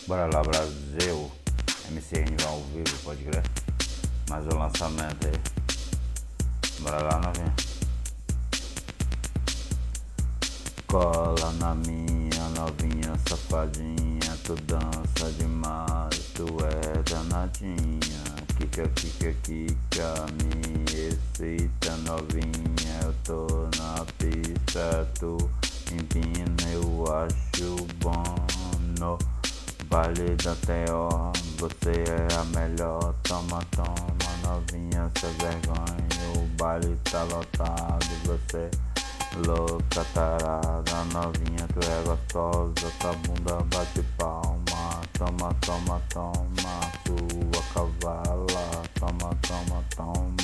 Bora lá, Brasil. MCN ao vivo, pode crer. Mais um lançamento aí. Bora lá, novinha. Cola na minha novinha safadinha. Tu dança demais, tu é danadinha. Kika, kika, kika, me excita novinha. Eu tô na pista, tu empina, eu acho bom. No baile da TO, você é a melhor. Toma, toma, novinha, sem vergonha. O baile tá lotado, você louca, tarada. Novinha, tu é gostosa, tua bunda bate palma. Toma, toma, toma, sua cavala. Toma, toma, toma,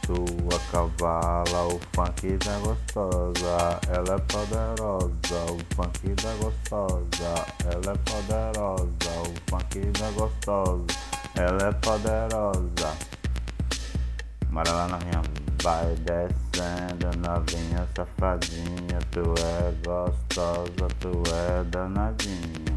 sua cavala. O funk da gostosa, ela é poderosa. O funk da gostosa, ela é poderosa. O funk da gostosa, ela é poderosa. Bora lá, novinha, vai descendo, novinha safadinha. Tu é gostosa, tu é danadinha.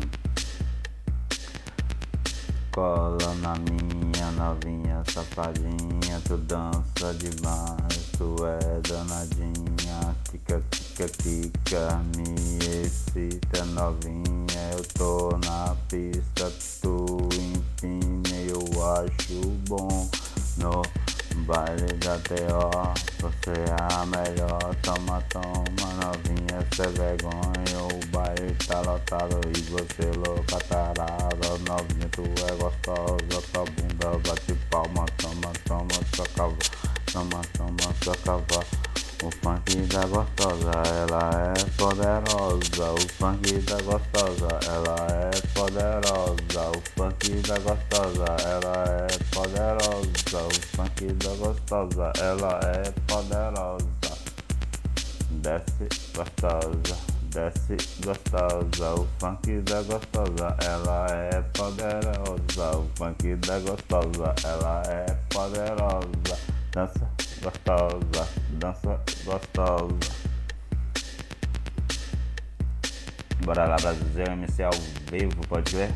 Cola na minha novinha safadinha. Tu dança demais, tu é danadinha. Kika, kika, kika, me excita novinha. Eu tô na pista, tu empina, eu acho bom. No baile da TO, você é a melhor. Toma, toma, novinha, sem vergonha. O baile tá lotado e você louca, tarada. Novinha, tu é gostosa, tua bunda bate palma. Toma, toma, sua cava. Toma, toma, sua cava. O funk da gostosa, ela é poderosa. O funk da gostosa, ela é poderosa. O funk da gostosa, ela é poderosa. O funk da gostosa, ela é poderosa. Desce gostosa, desce gostosa. O funk da gostosa, ela é poderosa. O funk da gostosa, ela é poderosa. Dança gostosa, dança gostosa. Bora lá, Brasil, MC ao vivo, pode ver?